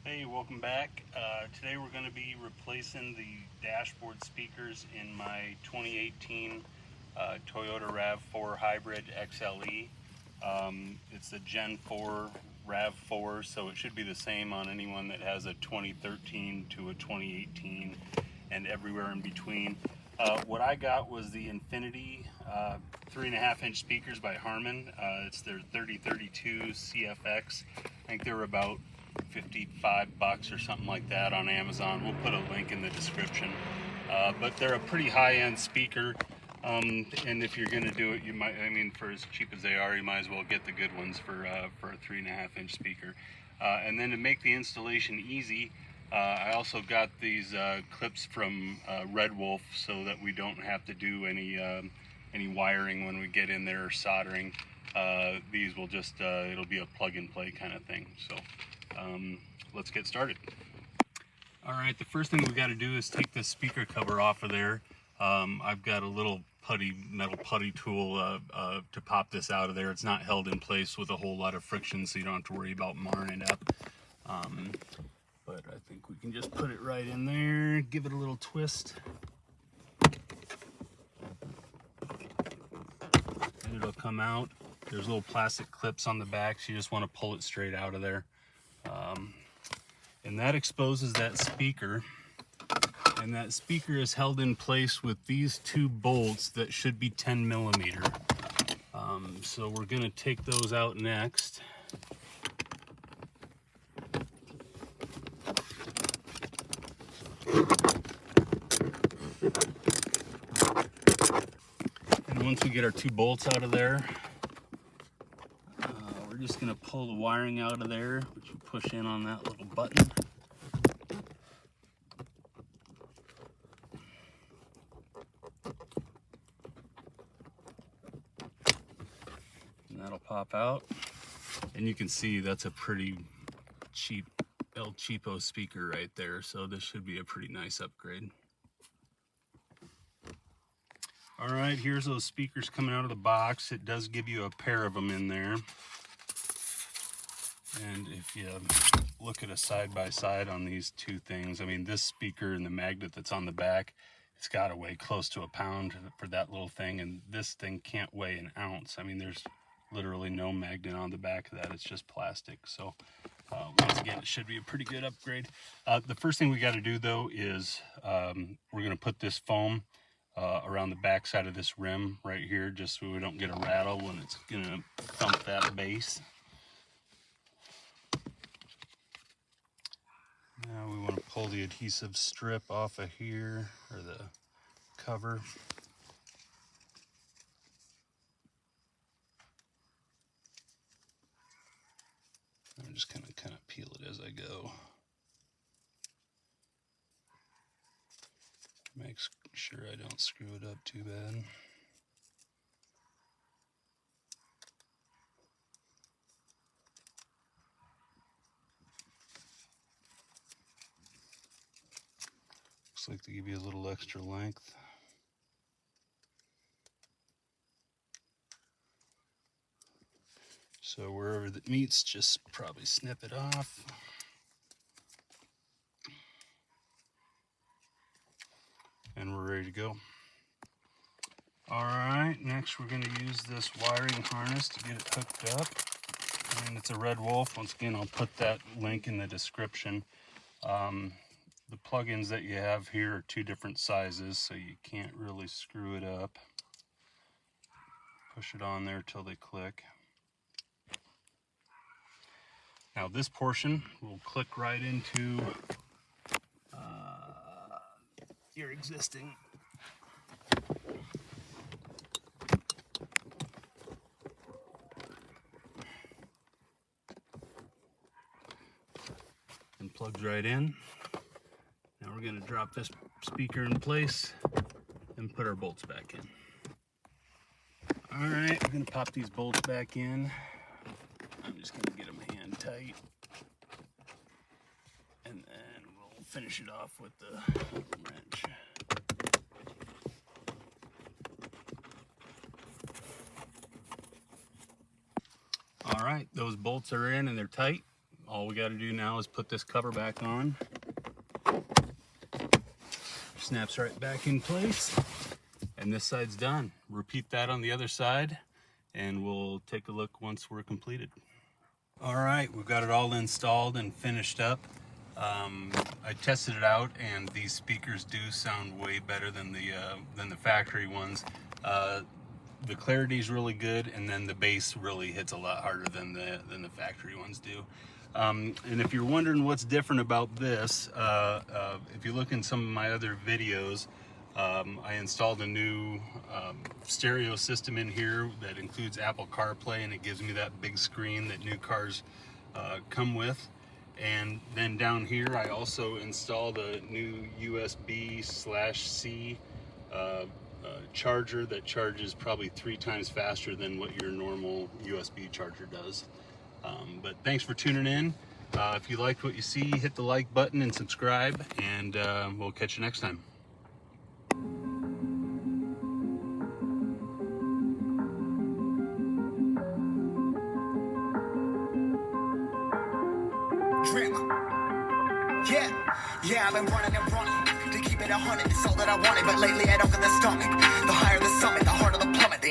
Hey, welcome back. Today we're going to be replacing the dashboard speakers in my 2018 Toyota RAV4 Hybrid XLE. It's a Gen 4 RAV4, so it should be the same on anyone that has a 2013 to a 2018 and everywhere in between. What I got was the Infinity 3.5-inch speakers by Harman. It's their 3032 CFX. I think they were about $55 or something like that on Amazon. We'll put a link in the description. But they're a pretty high-end speaker. And if you're going to do it, you might, for as cheap as they are, you might as well get the good ones for a 3.5-inch speaker. And then to make the installation easy, I also got these clips from Red Wolf so that we don't have to do any wiring when we get in there or soldering. These will just, it'll be a plug and play kind of thing. So let's get started. All right, the first thing we got to do is take the speaker cover off of there. I've got a little metal putty tool to pop this out of there. It's not held in place with a whole lot of friction, so you don't have to worry about marring it up. But I think we can just put it right in there, give it a little twist. And it'll come out. There's little plastic clips on the back, so you just want to pull it straight out of there. And that exposes that speaker. And that speaker is held in place with these two bolts that should be 10 millimeter. So we're going to take those out next. And once we get our two bolts out of there, we're just going to pull the wiring out of there, which you push in on that little button. And that'll pop out. And you can see that's a pretty cheap El Cheapo speaker right there, so this should be a pretty nice upgrade. All right, here's those speakers coming out of the box. It does give you a pair of them in there. And if you look at a side-by-side on these two things, this speaker and the magnet that's on the back, it's got to weigh close to a pound for that little thing, and this thing can't weigh an ounce. There's literally no magnet on the back of that. It's just plastic. So once again, it should be a pretty good upgrade. The first thing we got to do though is we're going to put this foam around the back side of this rim right here, just so we don't get a rattle when it's going to thump that base. Now we want to pull the adhesive strip off of here, or the cover. I'm just going to kind of peel it as I go. Make sure I don't screw it up too bad. Looks like they give you a little extra length. So wherever that meets, just probably snip it off. And we're ready to go. All right, next we're going to use this wiring harness to get it hooked up. And it's a Red Wolf. Once again, I'll put that link in the description. The plugins that you have here are two different sizes, so you can't really screw it up. Push it on there till they click. Now this portion will click right into your existing and plugs right in. Now we're going to drop this speaker in place and put our bolts back in. All right, we're going to pop these bolts back in. I'm just going to get them hand tight, and then we'll finish it off with the wrench. All right, those bolts are in and they're tight. all we got to do now is put this cover back on. Snaps right back in place, and this side's done. Repeat that on the other side, and we'll take a look once we're completed. All right, we've got it all installed and finished up. I tested it out, and these speakers do sound way better than the factory ones. The clarity is really good, and then the bass really hits a lot harder than the factory ones do. And if you're wondering what's different about this, if you look in some of my other videos, I installed a new stereo system in here that includes Apple CarPlay, and it gives me that big screen that new cars come with. And then down here I also installed a new USB/C charger that charges probably 3 times faster than what your normal USB charger does. But thanks for tuning in. If you liked what you see, hit the like button and subscribe, and we'll catch you next time. Yeah, I've been running and running to keep it 100. It's all that I wanted, but lately I don't get the stomach. The higher the summit, the harder the plummet.